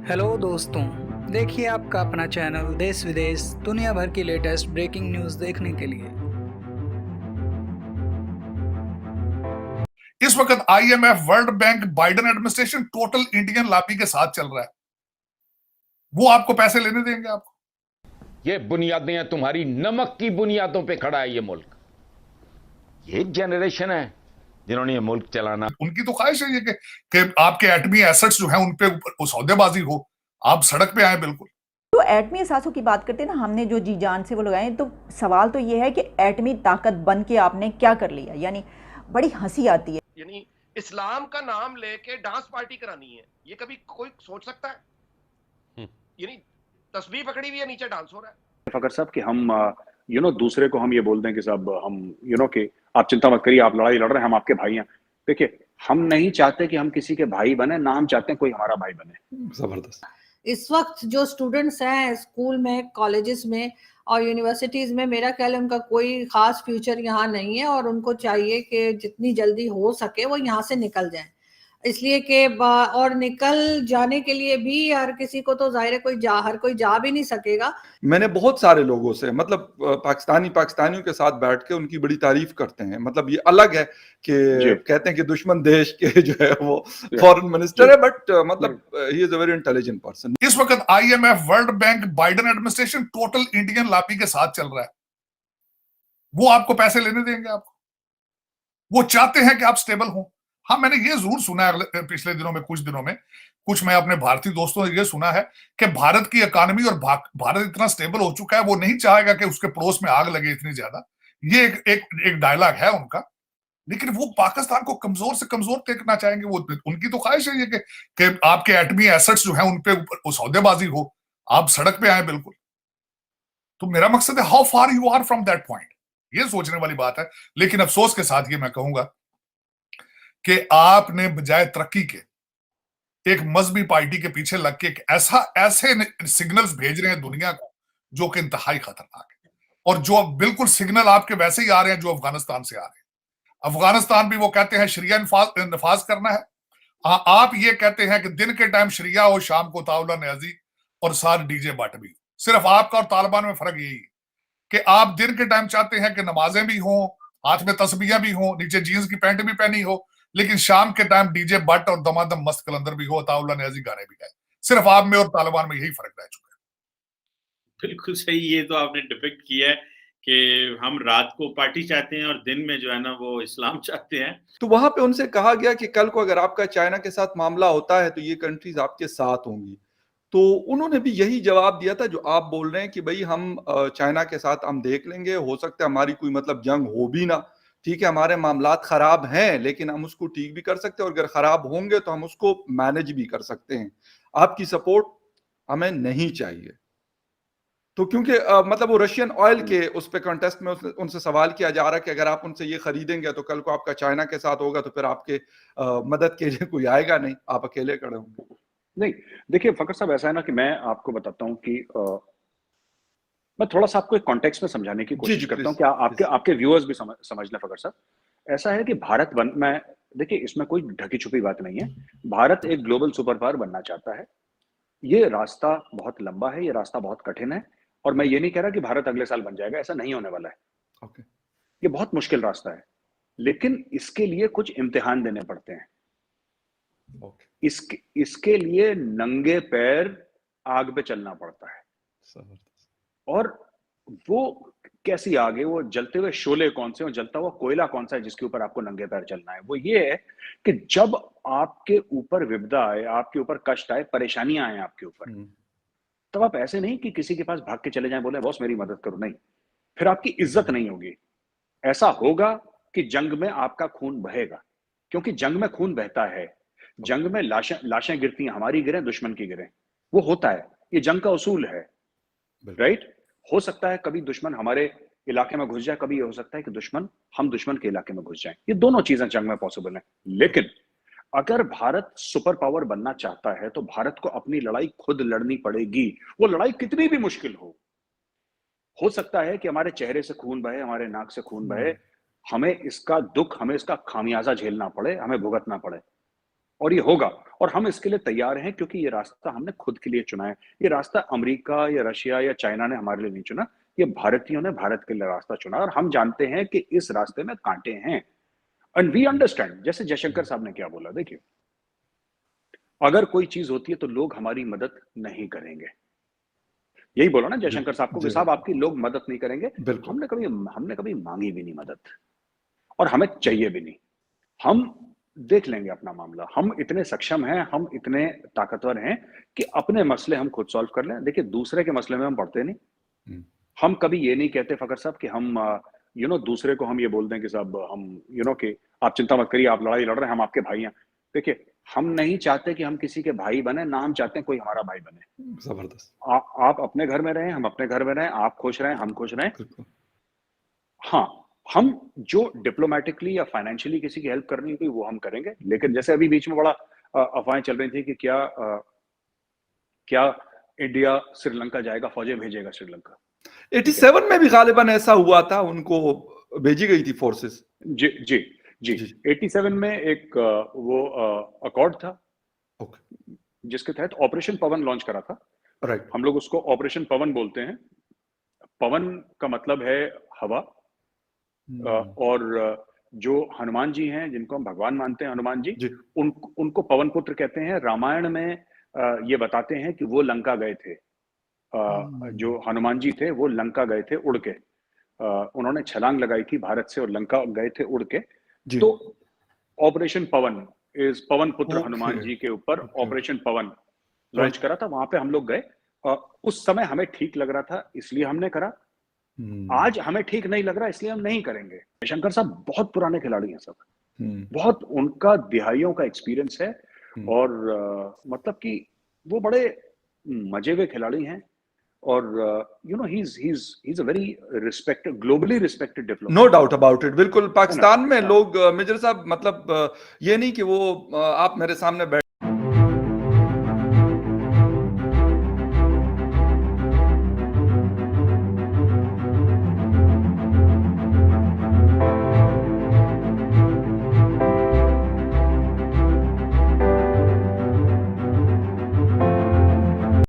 Hello दोस्तों, देखिए आपका अपना चैनल देश विदेश दुनिया भर की लेटेस्ट ब्रेकिंग न्यूज़ देखने के लिए। इस वक्त IMF, world bank, Biden administration total Indian lobby के साथ चल रहा है। वो आपको पैसे लेने देंगे आपको। ये बुनियादें तुम्हारी नमक की बुनियादों पे खड़ा है ये मुल्क। ये एक जनरेशन है जिन्होंने ये मुल्क चलाना। उनकी तो ख्वाहिश है ये कि आपके एटमी एसेट्स जो है उन पे सौदेबाजी हो, आप सड़क पे आए। बिल्कुल। तो एटमी असासों की बात करते हैं ना, हमने जो जी जान से वो लगाए, तो सवाल तो ये है कि एटमी ताकत बन के आपने क्या कर लिया। यानी बड़ी हंसी आती है। यानी इस्लाम का नाम लेके डांस पार्टी करानी है, ये कभी कोई सोच सकता है? यानी तस्बीह पकड़ी हुई है, नीचे डांस हो रहा है। फकर साहब कि हम दूसरे को हम ये बोल दें कि साहब हम कि आप चिंता मत करिए, आप लड़ाई लड़ रहे हैं, हम आपके भाई हैं। देखिए, हम नहीं चाहते कि हम किसी के भाई बने, ना हम चाहते हैं कोई हमारा भाई बने। जबरदस्त। इस वक्त जो स्टूडेंट्स हैं स्कूल में, कॉलेजेस में और यूनिवर्सिटीज में, मेरा ख्याल है उनका कोई खास फ्यूचर यहाँ नहीं है और उनको चाहिए कि जितनी जल्दी हो सके वो यहाँ से निकल जाएं। इसलिए कि और निकल जाने के लिए भी हर किसी को तो जाहिर है हर कोई जा भी नहीं सकेगा। मैंने बहुत सारे लोगों से मतलब पाकिस्तानियों के साथ बैठ के उनकी बड़ी तारीफ करते हैं। मतलब ये अलग है कि कहते हैं कि दुश्मन देश के जो है वो फॉरेन मिनिस्टर है, बट मतलब ही is a very intelligent person. इस वक्त IMF, world bank, Biden administration total Indian lobby के साथ चल रहा है। वो आपको पैसे लेने देंगे आपको। वो चाहते हैं कि आप स्टेबल हो। हाँ, मैंने ये जरूर सुना है पिछले दिनों में, कुछ मैं अपने भारतीय दोस्तों से ये सुना है कि भारत की इकोनॉमी और भारत इतना स्टेबल हो चुका है, वो नहीं चाहेगा कि उसके पड़ोस में आग लगे इतनी ज्यादा। ये एक डायलॉग है उनका। लेकिन वो पाकिस्तान को कमजोर से कमजोर देखना चाहेंगे। वो उनकी तो ख्वाहिश है ये कि आपके एटमी एसेट्स जो है उन पे सौदेबाजी हो, आप सड़क पे आए। बिल्कुल। तो मेरा मकसद है how far you are from that point, ये सोचने वाली बात है। लेकिन अफसोस के साथ ये मैं कहूंगा कि आपने बजाय तरक्की के एक मजहबी पार्टी के पीछे लग के ऐसे सिग्नल्स भेज रहे हैं दुनिया को जो कि इंतहाई खतरनाक है। और जो बिल्कुल सिग्नल आपके वैसे ही आ रहे हैं जो अफगानिस्तान से आ रहे हैं। अफगानिस्तान भी वो कहते हैं शरिया नफाज करना है। आप ये कहते हैं कि दिन के टाइम शरिया हो, शाम को ताउला न्याजी और सार डीजे बट भी। सिर्फ आपका और तालिबान में फर्क यही है कि आप दिन के टाइम चाहते हैं कि नमाजें भी हों, हाथ में तस्बीहें भी हों, नीचे जीन्स की पैंट भी पहनी हो, लेकिन शाम के टाइम डीजे बट और दमादम मस्त कलंदर भी हो, ताउला न्याजी गाने भी गाए। सिर्फ आप में और तालिबान में यही फर्क रह चुका है। बिल्कुल सही। ये तो आपने डिपिक्ट किया है कि हम रात को पार्टी चाहते हैं और दिन में जो है ना वो इस्लाम चाहते हैं। तो वहां पे उनसे कहा गया कि कल को अगर आपका चाइना के साथ मामला होता है तो ये कंट्रीज आपके साथ होंगी। तो उन्होंने भी यही जवाब दिया था जो आप बोल रहे हैं कि भाई हम चाइना के साथ हम देख लेंगे, हो सकता है हमारी कोई मतलब जंग हो भी ना, ठीक है, हमारे मामलात खराब हैं लेकिन हम उसको ठीक भी कर सकते हैं और अगर खराब होंगे तो हम उसको मैनेज भी कर सकते हैं, आपकी सपोर्ट हमें नहीं चाहिए। तो क्योंकि मतलब वो रशियन ऑयल के उस पे कॉन्टेस्ट में उनसे सवाल किया जा रहा है कि अगर आप उनसे ये खरीदेंगे तो कल को आपका चाइना के साथ होगा तो फिर आपके मदद के लिए कोई आएगा नहीं, आप अकेले खड़े होंगे। नहीं, देखिए फकर साहब, ऐसा है ना कि मैं आपको बताता हूं कि मैं थोड़ा सा आपको एक कॉन्टेक्स्ट में समझाने की कोशिश करता हूं कि आपके व्यूअर्स भी समझ लें। फकर साहब, ऐसा है कि मैं देखिए, इसमें कोई ढकी छुपी बात नहीं है। भारत एक ग्लोबल सुपर पावर बनना चाहता है। ये रास्ता बहुत लंबा है, ये रास्ता बहुत कठिन है, और मैं ये नहीं कह रहा कि भारत अगले साल बन जाएगा, ऐसा नहीं होने वाला है। ये बहुत मुश्किल रास्ता है, लेकिन इसके लिए कुछ इम्तिहान देने पड़ते हैं। इसके लिए नंगे पैर आग पे चलना पड़ता है। और वो कैसी आग है, वो जलते हुए शोले कौन से और जलता हुआ कोयला कौन सा है जिसके ऊपर आपको नंगे पैर चलना है? वो ये है कि जब आपके ऊपर विपदा आए, आपके ऊपर कष्ट आए, परेशानियां आए आपके ऊपर, तब आप ऐसे नहीं कि किसी के पास भाग के चले जाएं, बोले बॉस मेरी मदद करो। नहीं, फिर आपकी इज्जत नहीं होगी। ऐसा होगा कि जंग में आपका खून बहेगा, क्योंकि जंग में खून बहता है। जंग में लाशें गिरती हैं, हमारी गिरें, दुश्मन की गिरें, वो होता है। ये जंग का उसूल है, राइट? हो सकता है कभी दुश्मन हमारे इलाके में घुस जाए, कभी ये हो सकता है कि हम दुश्मन के इलाके में घुस जाएं। ये दोनों चीजें जंग में पॉसिबल है। लेकिन अगर भारत सुपर पावर बनना चाहता है तो भारत को अपनी लड़ाई खुद लड़नी पड़ेगी, वो लड़ाई कितनी भी मुश्किल हो सकता है कि हमारे चेहरे से खून बहे, हमारे नाक से खून बहे, हमें इसका दुख, हमें इसका खामियाजा झेलना पड़े, हमें भुगतना पड़े, और ये होगा। और हम इसके लिए तैयार हैं क्योंकि ये रास्ता हमने खुद के लिए चुना है। ये रास्ता अमेरिका या रशिया या चाइना ने हमारे लिए नहीं चुना, ये भारतीयों ने भारत के लिए रास्ता चुना, और हम जानते हैं कि इस रास्ते में कांटे हैं, एंड वी अंडरस्टैंड। जैसे जयशंकर साहब ने क्या बोला, देखिए अगर कोई चीज होती है तो लोग हमारी मदद नहीं करेंगे, यही बोला ना जयशंकर साहब को कि साहब आपकी लोग मदद नहीं करेंगे। हमने कभी मांगी भी नहीं मदद, और हमें चाहिए भी नहीं। हम देख लेंगे अपना मामला, हम इतने सक्षम हैं, हम इतने ताकतवर हैं कि अपने मसले हम खुद सॉल्व कर लें। देखिए दूसरे के मसले में हम पड़ते नहीं। हम कभी ये नहीं कहते फकर साहब कि हम दूसरे को हम ये बोल दें कि साहब हम कि आप चिंता मत करिए, आप लड़ाई लड़ रहे हैं, हम आपके भाई हैं। देखिए हम नहीं चाहते कि हम किसी के भाई बने, ना हम चाहते हैं कोई हमारा भाई बने। जबरदस्त। आप अपने घर में रहें, हम अपने घर में रहें, आप खुश रहें, हम खुश रहें। हाँ, हम जो डिप्लोमेटिकली या फाइनेंशियली किसी की हेल्प करनी होगी वो हम करेंगे, लेकिन जैसे अभी बीच में बड़ा अफवाहें चल रही थी कि क्या इंडिया श्रीलंका जाएगा, फौजें भेजेगा श्रीलंका। 87 में भी गालिबन ऐसा हुआ था, उनको भेजी गई थी फोर्सेस। जी 87 में एक वो अकॉर्ड था जिसके तहत ऑपरेशन पवन लॉन्च करा था। राइट। हम लोग उसको ऑपरेशन पवन बोलते हैं। पवन का मतलब है हवा, और जो हनुमान जी हैं जिनको हम भगवान मानते हैं, हनुमान जी, उनको पवन पुत्र कहते हैं। रामायण में ये बताते हैं कि वो लंका गए थे, जो हनुमान जी थे वो लंका गए थे उड़ के, उन्होंने छलांग लगाई थी भारत से और लंका गए थे उड़ के। तो ऑपरेशन पवन इस पवन पुत्र हनुमान जी के ऊपर ऑपरेशन पवन लॉन्च करा था, वहां पे हम लोग गए। उस समय हमें ठीक लग रहा था इसलिए हमने करा, आज हमें ठीक नहीं लग रहा इसलिए हम नहीं करेंगे। जयशंकर साहब बहुत पुराने खिलाड़ी हैं सब, बहुत उनका दिहाइयों का एक्सपीरियंस है, और मतलब कि वो बड़े मजे हुए खिलाड़ी हैं, और he is a very respected, globally respected diplomat. No doubt about it. बिल्कुल पाकिस्तान में लोग मेजर साहब, मतलब ये नहीं कि वो आप मेरे सामने बैठ